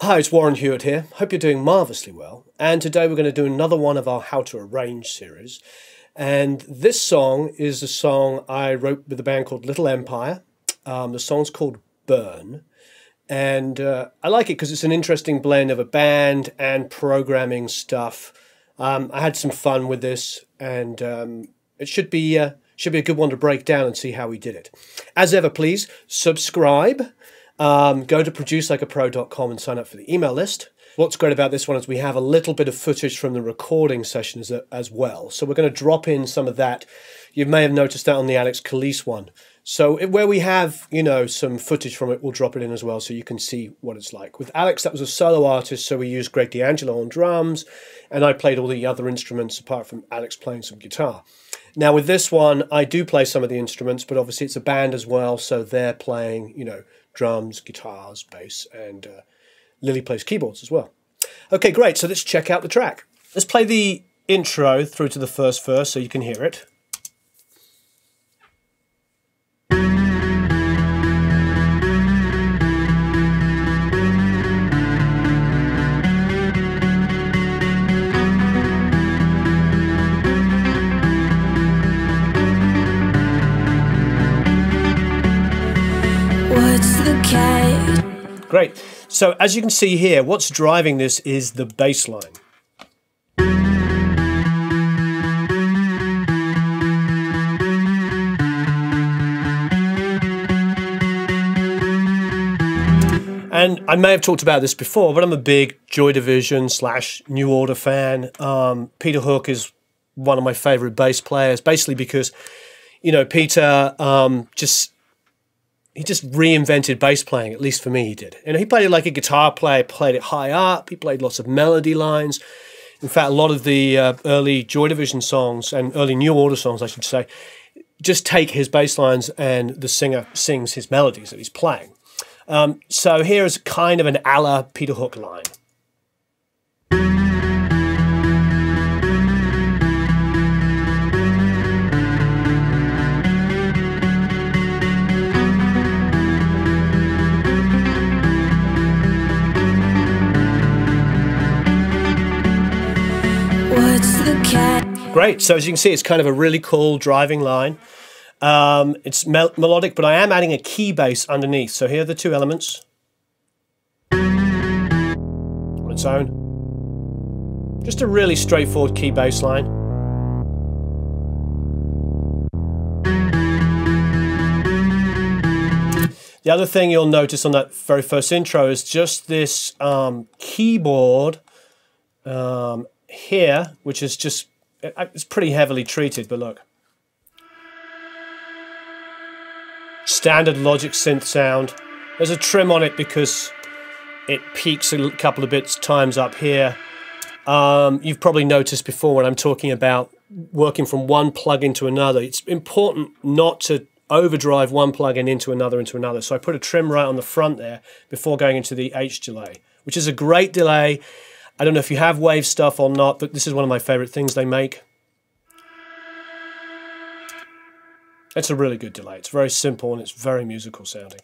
Hi, it's Warren Huart here. Hope you're doing marvellously well. And today we're going to do another one of our How to Arrange series. And this song is a song I wrote with a band called Little Empire. The song's called Burn. And I like it because it's an interesting blend of a band and programming stuff. I had some fun with this, and it should be a good one to break down and see how we did it. As ever, please subscribe. Go to producelikeapro.com and sign up for the email list. What's great about this one is we have a little bit of footage from the recording sessions as well. So we're going to drop in some of that. You may have noticed that on the Alex Calise one. So where we have, some footage from it, we'll drop it in as well so you can see what it's like. With Alex, that was a solo artist, so we used Greg D'Angelo on drums, and I played all the other instruments apart from Alex playing some guitar. Now with this one, I do play some of the instruments, but obviously it's a band as well, so they're playing, drums, guitars, bass, and Lily plays keyboards as well. Okay, great, so let's check out the track. Let's play the intro through to the first verse so you can hear it. Great. So as you can see here, what's driving this is the bass line. And I may have talked about this before, but I'm a big Joy Division / New Order fan. Peter Hook is one of my favorite bass players, basically because, Peter he just reinvented bass playing, at least for me he did. And he played it like a guitar player, played it high up, he played lots of melody lines. In fact, a lot of the early Joy Division songs, and early New Order songs, I should say, just take his bass lines and the singer sings his melodies that he's playing. So here's kind of an a la Peter Hook line. Great, so as you can see, it's kind of a really cool driving line. It's melodic, but I am adding a key bass underneath. So here are the two elements on its own. Just a really straightforward key bass line. The other thing you'll notice on that very first intro is just this keyboard here, which is just, it's pretty heavily treated, but look. Standard Logic synth sound. There's a trim on it because it peaks a couple of bits times up here. You've probably noticed before when I'm talking about working from one plugin to another, it's important not to overdrive one plugin into another. So I put a trim right on the front there before going into the H delay, which is a great delay. I don't know if you have wave stuff or not, but this is one of my favorite things they make. It's a really good delay. It's very simple and it's very musical sounding.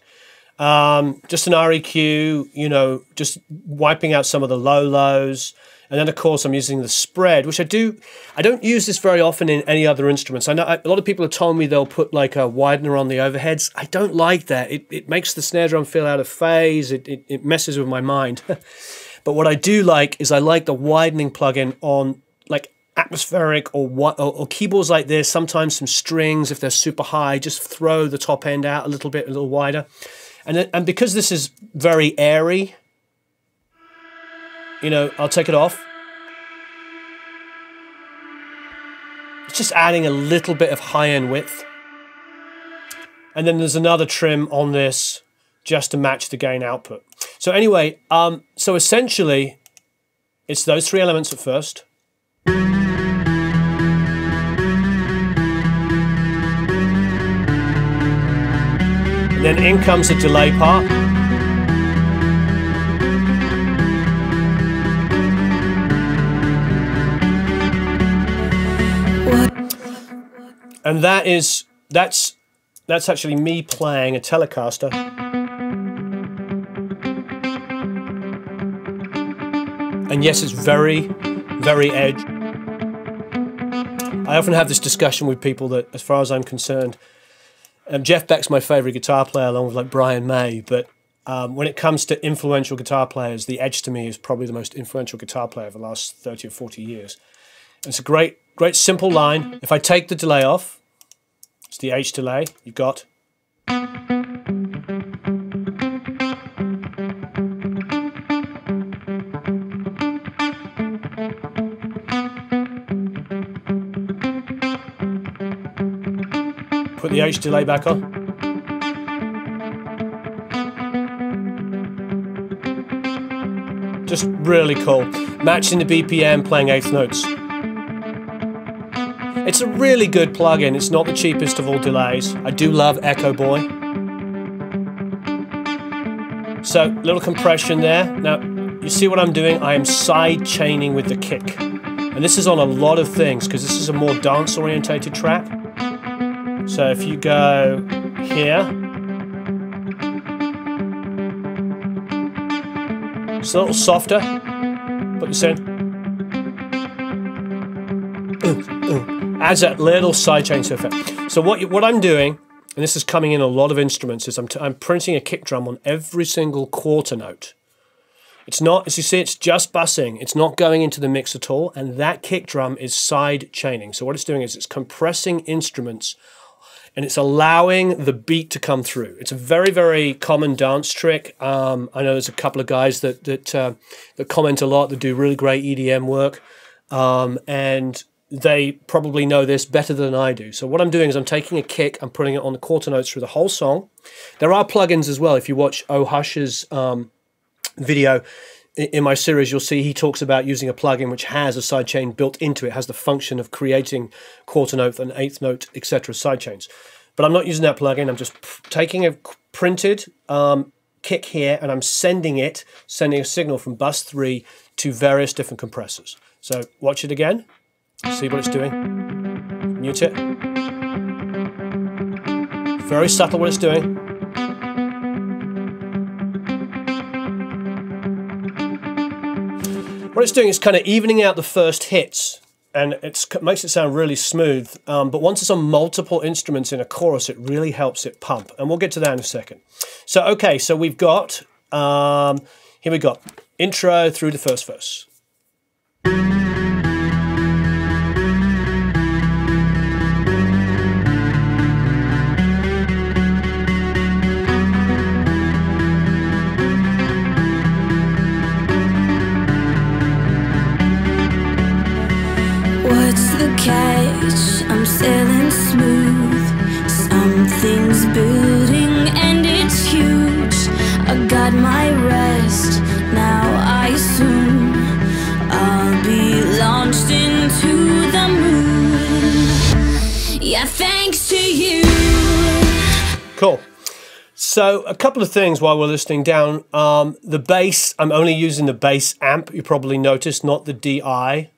Just an REQ, just wiping out some of the low lows. And then, of course, I'm using the spread, which I don't use this very often in any other instruments. I know a lot of people have told me they'll put like a widener on the overheads. I don't like that. It makes the snare drum feel out of phase. It messes with my mind. But what I do like is I like the widening plugin on like atmospheric or keyboards like this, sometimes some strings if they're super high, just throw the top end out a little wider. And because this is very airy, I'll take it off. It's just adding a little bit of high-end width. And then there's another trim on this just to match the gain output. So anyway, so essentially, it's those three elements at first. And then in comes the delay part. And that's actually me playing a Telecaster. And yes, it's very, very edge. I often have this discussion with people that, as far as I'm concerned, Jeff Beck's my favourite guitar player, along with like Brian May, but when it comes to influential guitar players, the Edge to me is probably the most influential guitar player of the last 30 or 40 years. And it's a great simple line. If I take the delay off, it's the H delay, you've got. Put the H delay back on. Just really cool. Matching the BPM, playing eighth notes. It's a really good plugin. It's not the cheapest of all delays. I do love Echo Boy. So, little compression there. Now, you see what I'm doing? I am side chaining with the kick. And this is on a lot of things because this is a more dance orientated track. So if you go here, it's a little softer, put this in, adds that little sidechain to effect. So what I'm doing, and this is coming in a lot of instruments, is I'm printing a kick drum on every single quarter note. It's not, as you see, it's just bussing. It's not going into the mix at all, and that kick drum is side chaining. So what it's doing is it's compressing instruments and it's allowing the beat to come through. It's a very, very common dance trick. I know there's a couple of guys that comment a lot, that do really great EDM work, and they probably know this better than I do. So what I'm doing is I'm taking a kick, I'm putting it on the quarter notes through the whole song. There are plugins as well. If you watch Oh Hush's video in my series, you'll see he talks about using a plugin which has a sidechain built into it, has the function of creating quarter note and eighth note, etc. sidechains. But I'm not using that plugin. I'm just taking a printed kick here and I'm sending a signal from bus 3 to various different compressors. So watch it again, see what it's doing, mute it. Very subtle what it's doing. What it's doing is kind of evening out the first hits, and it makes it sound really smooth, but once it's on multiple instruments in a chorus, it really helps it pump, and we'll get to that in a second. So, okay, so we've got, here we go, intro through the first verse. Catch, I'm sailing smooth, something's building and it's huge. I got my rest, now I assume I'll be launched into the moon. Yeah, thanks to you. Cool. So a couple of things while we're listening down. The bass, I'm only using the bass amp, you probably noticed, not the DI.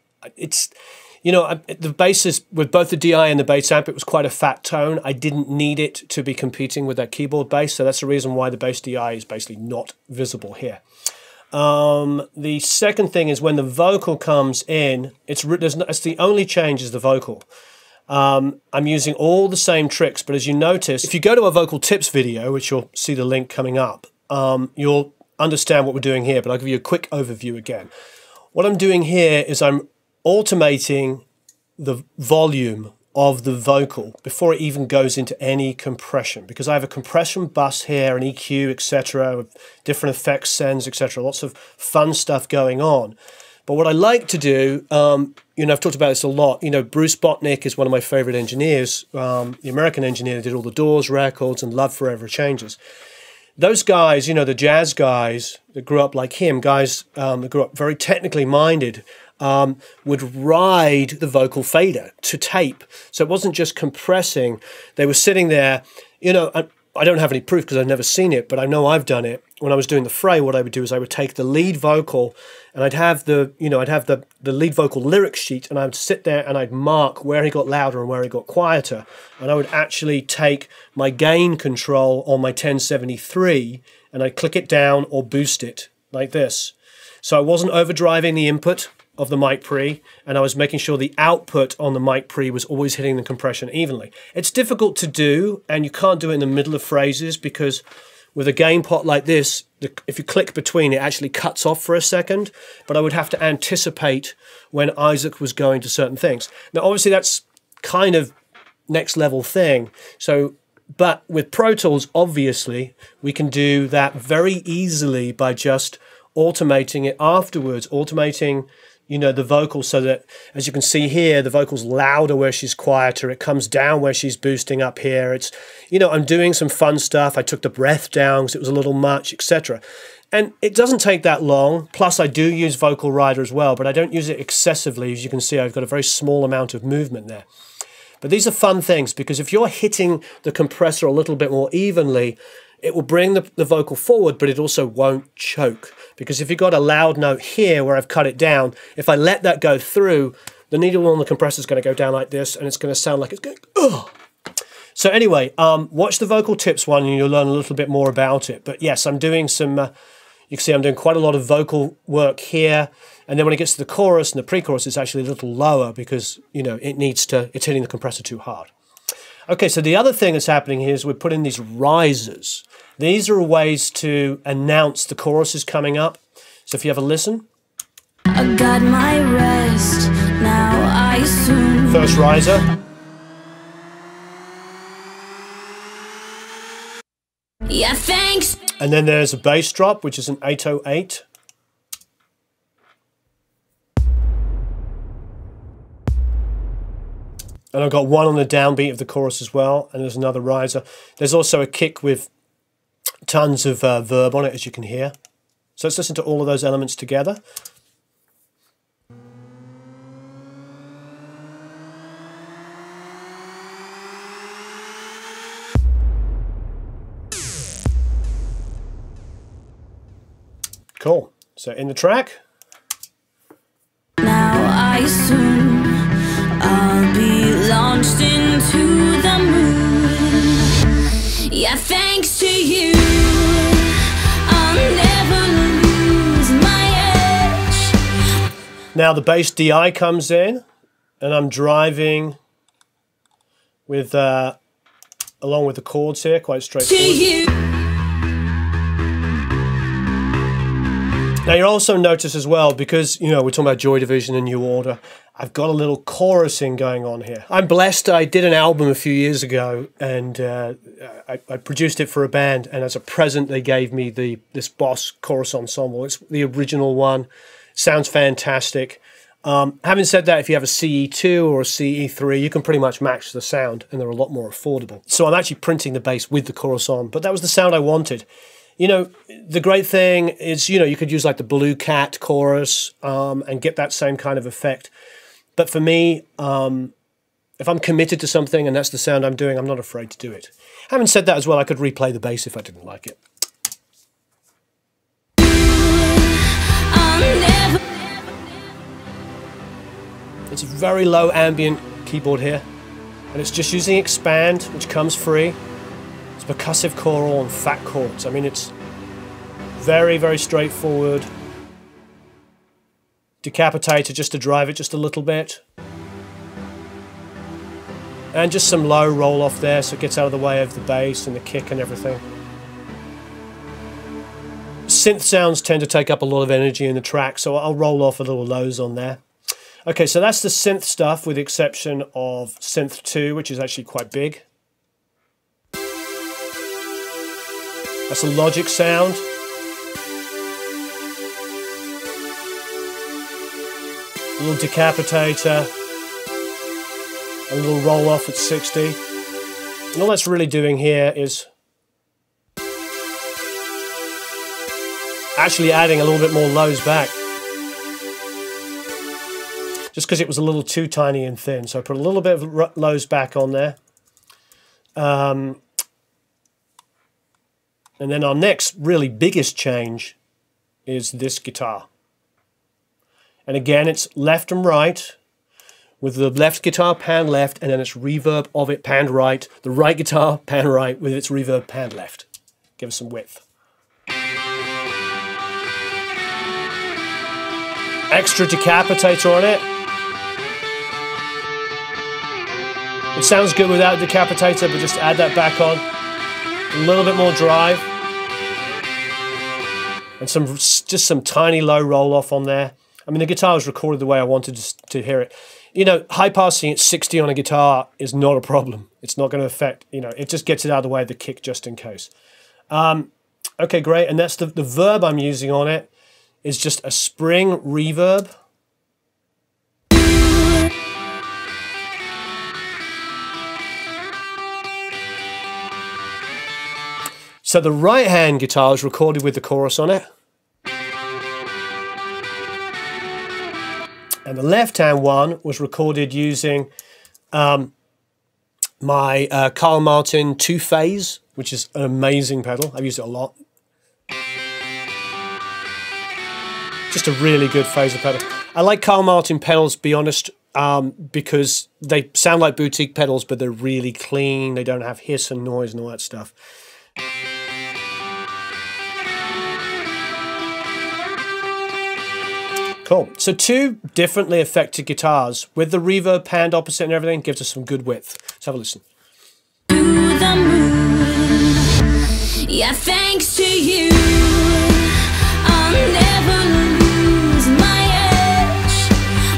You know, the bass is, with both the DI and the bass amp, it was quite a fat tone. I didn't need it to be competing with that keyboard bass, so that's the reason why the bass DI is basically not visible here. The second thing is when the vocal comes in, it's the only change is the vocal. I'm using all the same tricks, but as you notice, if you go to a vocal tips video, which you'll see the link coming up, you'll understand what we're doing here, but I'll give you a quick overview again. What I'm doing here is I'm automating the volume of the vocal before it even goes into any compression, because I have a compression bus here, an EQ, etc., with different effects, sends, etc., lots of fun stuff going on. But what I like to do, you know, I've talked about this a lot, you know, Bruce Botnick is one of my favorite engineers, the American engineer that did all the Doors records and Love Forever Changes. Those guys, you know, the jazz guys that grew up like him, guys that grew up very technically minded, would ride the vocal fader to tape. So it wasn't just compressing. They were sitting there, you know, I don't have any proof because I've never seen it, but I know I've done it. When I was doing the fray, what I would do is I would take the lead vocal and I'd have the, you know, I'd have the lead vocal lyric sheet and I would sit there and I'd mark where he got louder and where he got quieter. And I would actually take my gain control on my 1073 and I'd click it down or boost it like this. So I wasn't overdriving the input of the mic pre, and I was making sure the output on the mic pre was always hitting the compression evenly. It's difficult to do, and you can't do it in the middle of phrases, because with a gain pot like this, if you click between, it actually cuts off for a second, but I would have to anticipate when Isaac was going to certain things. Now, obviously, that's kind of next level thing. So, but with Pro Tools, obviously, we can do that very easily by just automating it afterwards, automating, you know, the vocals, so that, as you can see here, the vocal's louder where she's quieter. It comes down where she's boosting up here. It's, you know, I'm doing some fun stuff. I took the breath down because it was a little much, etc. And it doesn't take that long. Plus, I do use Vocal Rider as well, but I don't use it excessively. As you can see, I've got a very small amount of movement there. But these are fun things, because if you're hitting the compressor a little bit more evenly, it will bring the vocal forward, but it also won't choke. Because if you've got a loud note here where I've cut it down, if I let that go through, the needle on the compressor is going to go down like this, and it's going to sound like it's going, ugh. So anyway, watch the vocal tips one and you'll learn a little bit more about it. But yes, I'm doing some, you can see I'm doing quite a lot of vocal work here. And then when it gets to the chorus and the pre-chorus, it's actually a little lower because, you know, it's hitting the compressor too hard. Okay, so the other thing that's happening here is we're putting these risers. These are ways to announce the chorus is coming up. So if you have a listen. I got my rest, now I assume. First riser. Yeah, thanks. And then there's a bass drop, which is an 808. And I've got one on the downbeat of the chorus as well, and there's another riser. There's also a kick with tons of verb on it, as you can hear. So let's listen to all of those elements together. Cool. So in the track. Now I assume I'll be launched into the moon. Yeah, thanks to you, I'll never lose my edge. Now the bass DI comes in, and I'm driving with along with the chords here, quite straightforward. Now you'll also notice as well, because, you know, we're talking about Joy Division and New Order, I've got a little chorusing going on here. I'm blessed. I did an album a few years ago, and I produced it for a band, and as a present they gave me this Boss chorus ensemble. It's the original one. Sounds fantastic. Having said that, if you have a CE2 or a CE3, you can pretty much match the sound, and they're a lot more affordable. So I'm actually printing the bass with the chorus on, but that was the sound I wanted. You know, the great thing is, you know, you could use like the Blue Cat chorus and get that same kind of effect. But for me, if I'm committed to something and that's the sound I'm doing, I'm not afraid to do it. Having said that as well, I could replay the bass if I didn't like it. It's a very low ambient keyboard here, and it's just using Expand, which comes free. It's percussive choral and fat chords. I mean, it's very, very straightforward. Decapitator just to drive it just a little bit. And just some low roll off there so it gets out of the way of the bass and the kick and everything. Synth sounds tend to take up a lot of energy in the track, so I'll roll off a little lows on there. Okay, so that's the synth stuff, with the exception of Synth 2, which is actually quite big. That's a Logic sound. A little Decapitator. A little roll off at 60. And all that's really doing here is actually adding a little bit more lows back. Just because it was a little too tiny and thin. So I put a little bit of lows back on there. And then our next really biggest change is this guitar. And again, it's left and right, with the left guitar pan left, and then it's reverb of it panned right, the right guitar pan right with its reverb panned left. Give us some width. extra decapitator on it. It sounds good without a decapitator, but just add that back on. A little bit more drive. And just some tiny low roll off on there. I mean, the guitar was recorded the way I wanted to hear it. You know, high passing at 60 on a guitar is not a problem. It's not going to affect, you know, it just gets it out of the way of the kick just in case. Okay, great. And that's the verb I'm using on it is just a spring reverb. So the right-hand guitar is recorded with the chorus on it. And the left-hand one was recorded using my Carl Martin 2 Faze, which is an amazing pedal. I've used it a lot. Just a really good phaser pedal. I like Carl Martin pedals, to be honest, because they sound like boutique pedals, but they're really clean. They don't have hiss and noise and all that stuff. Cool. So 2 differently affected guitars with the reverb panned opposite and everything gives us some good width. Let's have a listen. To the moon. Yeah, thanks to you, I'll never lose my edge.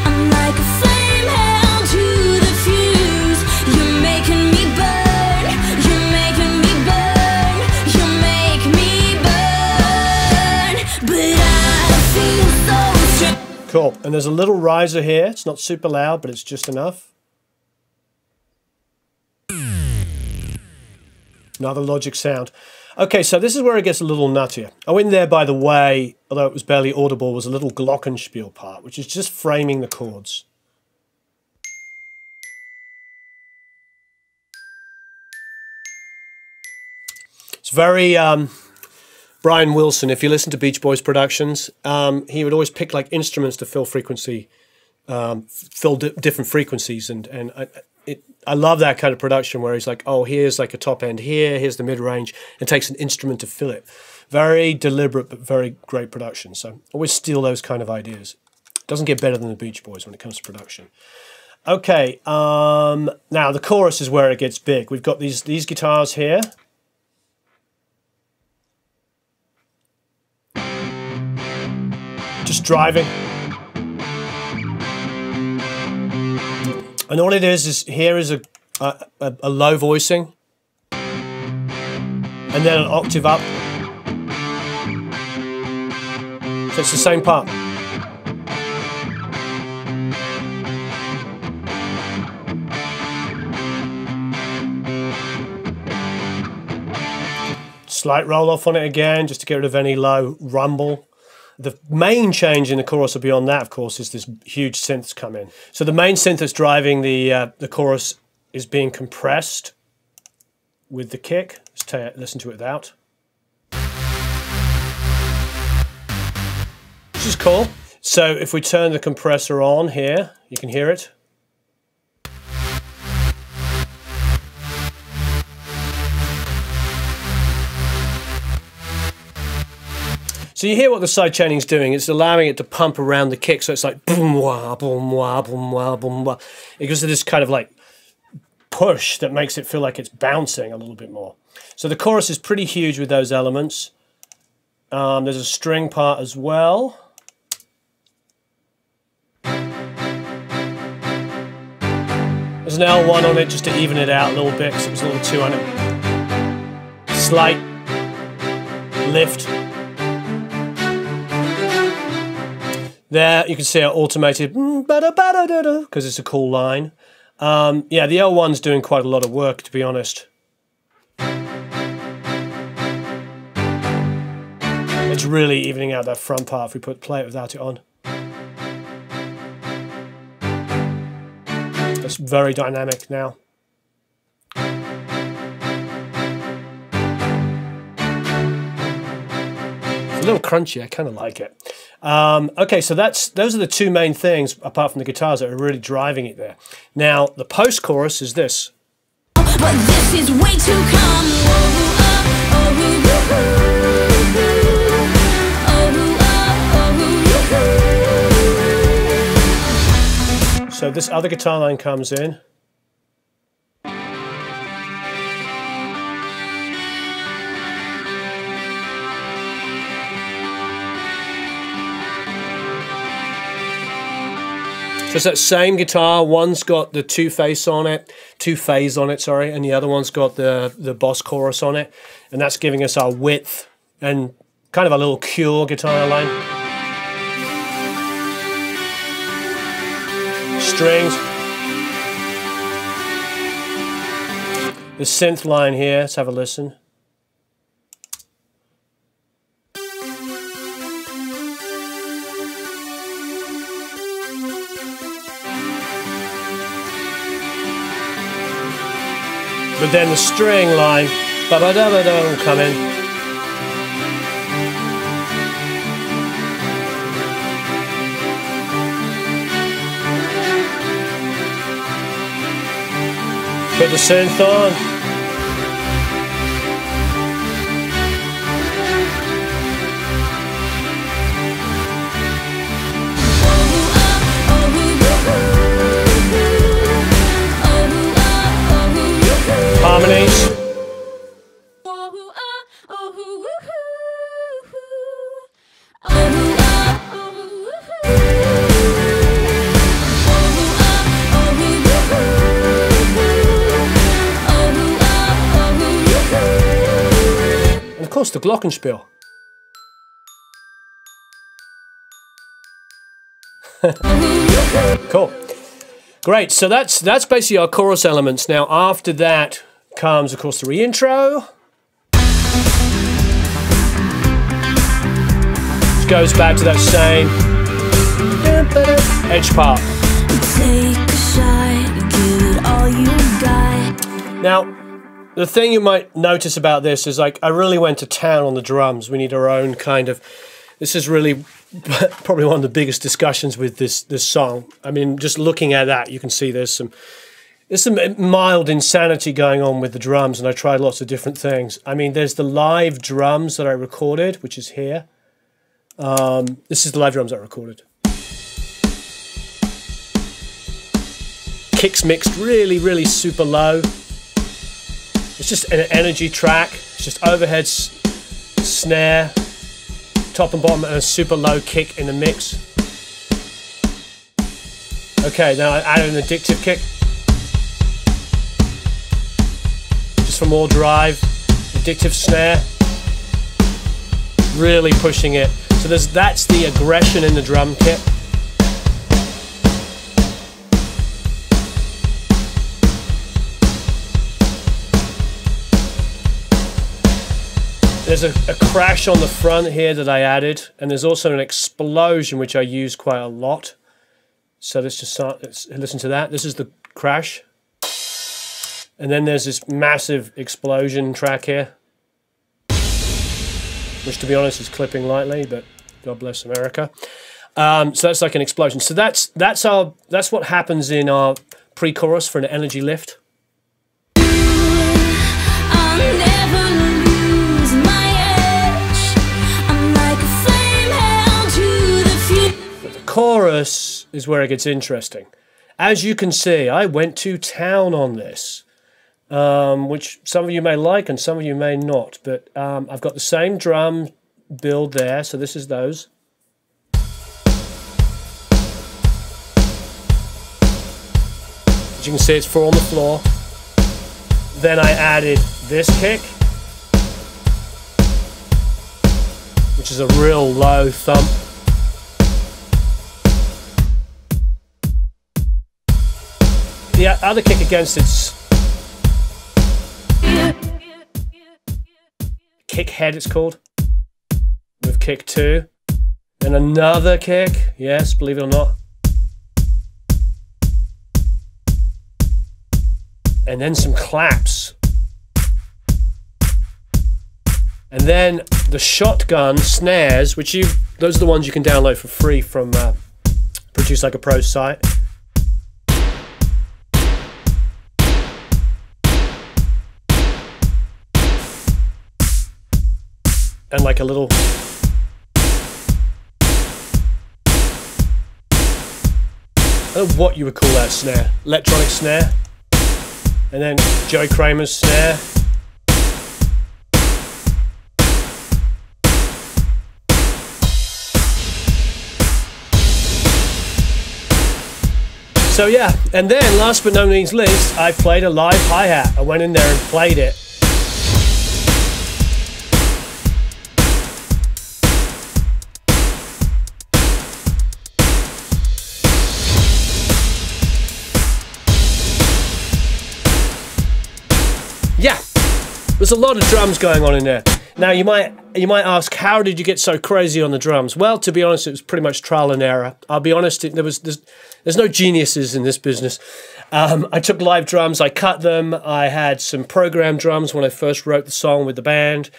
I'm like a flame held to the fuse. You're making me burn. You're making me burn. You make me burn. But I feel so strong. Cool. And there's a little riser here. It's not super loud, but it's just enough. Another Logic sound. Okay, so this is where it gets a little nuttier. I went there, by the way, although it was barely audible, was a little glockenspiel part, which is just framing the chords. It's very Brian Wilson. If you listen to Beach Boys productions, he would always pick like instruments to fill frequency, different frequencies, and I love that kind of production where he's like, oh, here's like a top end here, here's the mid range, and takes an instrument to fill it. Very deliberate, but very great production. So always steal those kind of ideas. Doesn't get better than the Beach Boys when it comes to production. Okay, now the chorus is where it gets big. We've got these guitars here. Just driving. And all it is here is a low voicing, and then an octave up. So it's the same part. Slight roll off on it again, just to get rid of any low rumble. The main change in the chorus beyond that, of course, is this huge synths come in. So the main synth that's driving the chorus is being compressed with the kick. Let's listen to it without. Which is cool. So if we turn the compressor on here, you can hear it. So you hear what the sidechainning is doing. It's allowing it to pump around the kick, so it's like boom wah, boom wah, boom wah, boom wah. It gives it this kind of like push that makes it feel like it's bouncing a little bit more. So the chorus is pretty huge with those elements. There's a string part as well. There's an L1 on it just to even it out a little bit because it was a little too on it. Slight lift. There, you can see how automated, because it's a cool line. Yeah, the L1's doing quite a lot of work, to be honest. It's really evening out that front part if we play it without it on. It's very dynamic now. It's a little crunchy, I kind of like it. Okay, so those are the 2 main things, apart from the guitars, that are really driving it there. Now, the post-chorus is this. But this is way too calm. So this other guitar line comes in. So it's that same guitar. One's got the two Faze on it, sorry, and the other one's got the Boss chorus on it, and that's giving us our width and kind of a little Cure guitar line. Strings. The synth line here. Let's have a listen. But then the string line, ba-ba-da-ba-da, will come in. Put the synth on. Harmonies. And of course the glockenspiel. Cool. Great, so that's basically our chorus elements. Now after that comes, of course, the re-intro. Which goes back to that same edge part. Take a shot, give it all you got. Now, the thing you might notice about this is, like, I really went to town on the drums. We need our own kind of... This is really probably one of the biggest discussions with this song. I mean, just looking at that, you can see there's some mild insanity going on with the drums, and I tried lots of different things. I mean, there's the live drums that I recorded, which is here. This is the live drums I recorded. Kicks mixed really, really super low. It's just an energy track. It's just overhead snare, top and bottom, and a super low kick in the mix. Okay, now I added an addictive kick. Just for more drive, addictive snare. Really pushing it. So that's the aggression in the drum kit. There's a crash on the front here that I added, and there's also an explosion which I use quite a lot. So let's listen to that. This is the crash. And then there's this massive explosion track here, which, to be honest, is clipping lightly, but God bless America. So that's like an explosion. So that's what happens in our pre-chorus for an energy lift. Chorus is where it gets interesting. As you can see, I went to town on this, which some of you may like and some of you may not, but I've got the same drum build there, so this is those. As you can see, it's 4 on the floor. Then I added this kick, which is a real low thump. The other kick against it's kick head, it's called, with kick 2. Then another kick, yes, believe it or not. And then some claps. And then the shotgun snares, which those are the ones you can download for free from Produce Like a Pro's site. And like a little I don't know what you would call that snare. Electronic snare. And then Joey Kramer's snare. So yeah, and then last but no means least, I played a live hi-hat. I went in there and played it. Yeah, there's a lot of drums going on in there. Now you might ask, how did you get so crazy on the drums? Well, to be honest, it was pretty much trial and error. I'll be honest, there's no geniuses in this business. I took live drums, I cut them. I had some programmed drums when I first wrote the song with the band,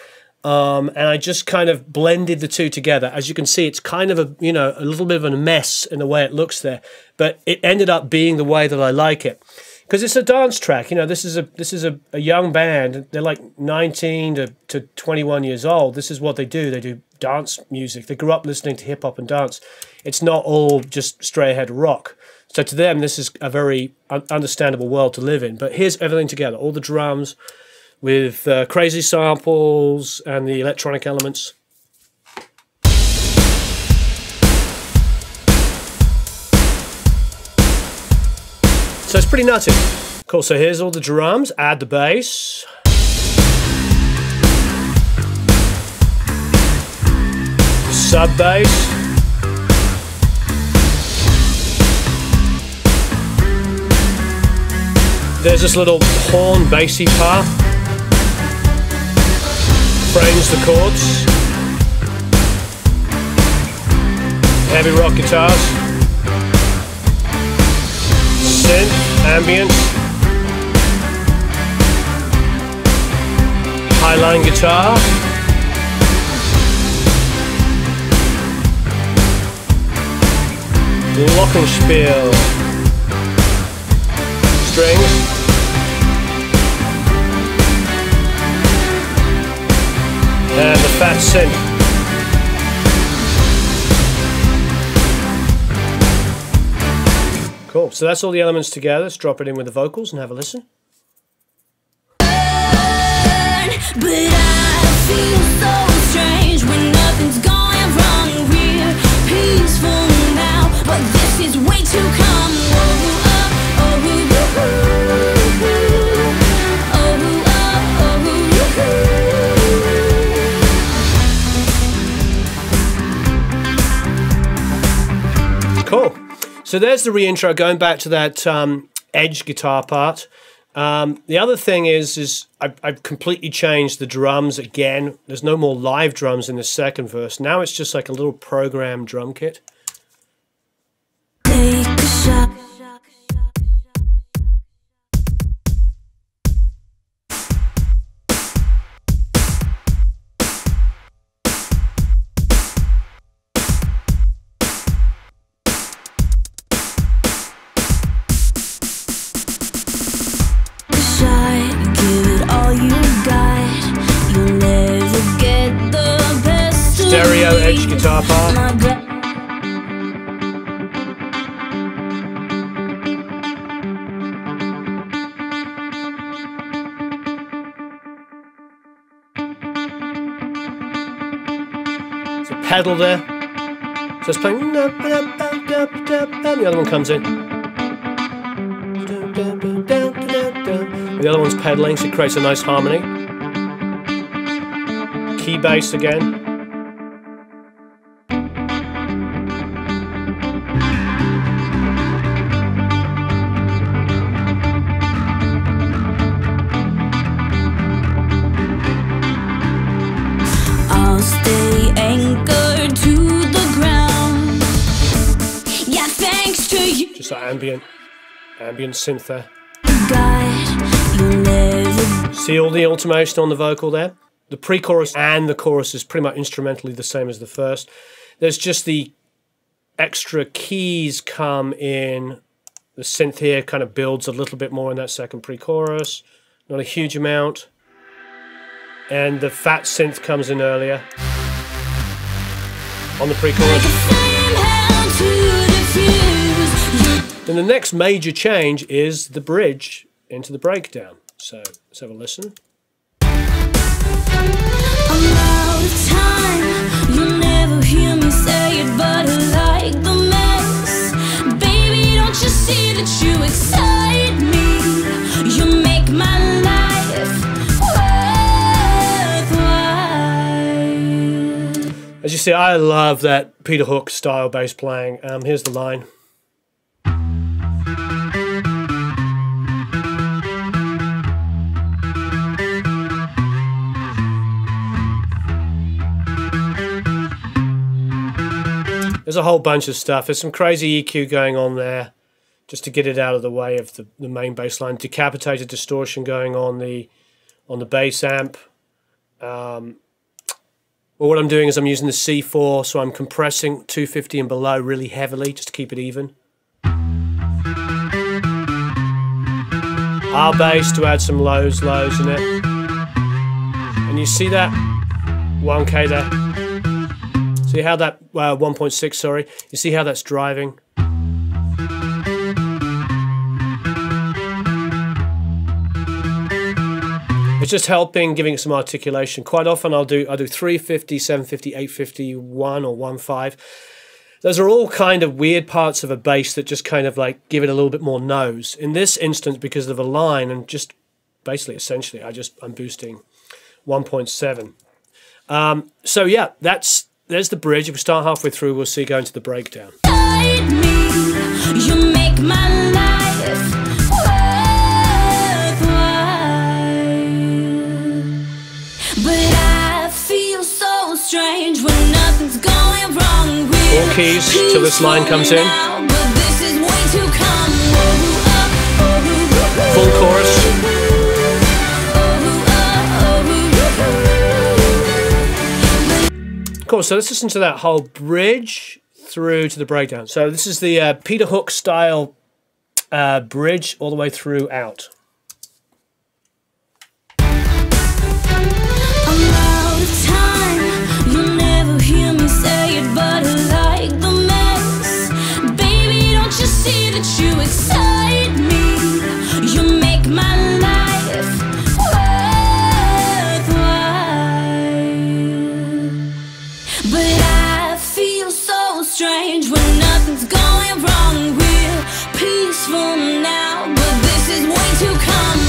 and I just kind of blended the two together. As you can see, it's kind of a little bit of a mess in the way it looks there, but it ended up being the way that I like it. Because it's a dance track, this is a young band. They're like 19 to 21 years old. This is what they do. They do dance music. They grew up listening to hip hop and dance. It's not all just straight ahead rock. So to them, this is a very understandable world to live in. But here's everything together: all the drums with crazy samples and the electronic elements. So it's pretty nutty. Cool, so here's all the drums, add the bass. Sub bass. There's this little horn bassy part. Frames the chords. Heavy rock guitars. Synth, ambient, highline guitar, glockenspiel, strings, and the fat synth. Cool, so that's all the elements together. Let's drop it in with the vocals and have a listen. But I feel so strange when nothing's going wrong. We're peaceful now, but this is way too calm. Cool. So there's the re-intro, going back to that edge guitar part. The other thing is I've completely changed the drums again. There's no more live drums in the second verse. Now it's just like a little programmed drum kit. Take a shot. Stereo edge guitar part. There's a pedal there. So it's playing. The other one comes in. The other one's pedaling, so it creates a nice harmony. Key bass again. I'll stay anchored to the ground. Yeah, thanks to you. Just that ambient synth there. See all the automation on the vocal there? The pre-chorus and the chorus is pretty much instrumentally the same as the first. There's just the extra keys come in. The synth here kind of builds a little bit more in that second pre-chorus. Not a huge amount. And the fat synth comes in earlier on the pre-chorus. Then the next major change is the bridge into the breakdown. So let's have a listen. I'm out of time. You'll never hear me say it, but I like the mess. Baby, don't you see that you excite me? You make my life worthwhile. As you see, I love that Peter Hook style bass playing. Here's the line. There's a whole bunch of stuff. There's some crazy EQ going on there just to get it out of the way of the main bass line. Decapitated distortion going on the bass amp. Well, what I'm doing is I'm using the C4, so I'm compressing 250 and below really heavily just to keep it even. RBass to add some lows in it. And you see that 1K there? See how that 1.6, sorry. You see how that's driving? It's just helping, giving it some articulation. Quite often I'll do 350, 750, 850, 1 or 1.5. Those are all kind of weird parts of a bass that just kind of like give it a little bit more nose. In this instance, because of a line and just basically, essentially, I'm boosting 1.7. So yeah, there's the bridge. If we start halfway through, we'll see going to the breakdown. You make my life worthwhile. But I feel so strange when nothing's going wrong. Four keys till this line comes in. But this is way too calm. Full chorus. Cool, so let's listen to that whole bridge through to the breakdown. So this is the Peter Hook style bridge all the way through out. I'm out of time. You'll never hear me say it, but I like the mess. Baby, don't you see that you excite me? You make my life worthwhile. But I feel so strange when nothing's going wrong. We're peaceful now, but this is way too calm.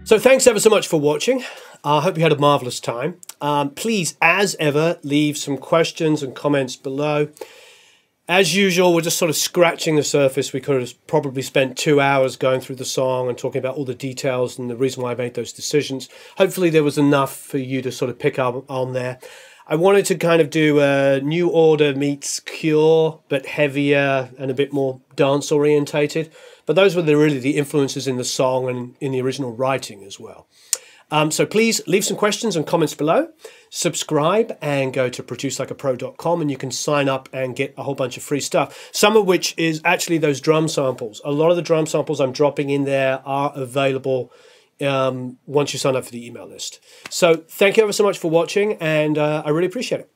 So thanks ever so much for watching. I hope you had a marvellous time. Please, as ever, leave some questions and comments below. As usual, we're just sort of scratching the surface. We could have probably spent 2 hours going through the song and talking about all the details and the reason why I made those decisions. Hopefully there was enough for you to sort of pick up on there. I wanted to kind of do a New Order meets Cure, but heavier and a bit more dance orientated. But those were really the influences in the song and in the original writing as well. So please leave some questions and comments below. Subscribe and go to producelikeapro.com and you can sign up and get a whole bunch of free stuff. Some of which is actually those drum samples. A lot of the drum samples I'm dropping in there are available once you sign up for the email list. So thank you ever so much for watching, and I really appreciate it.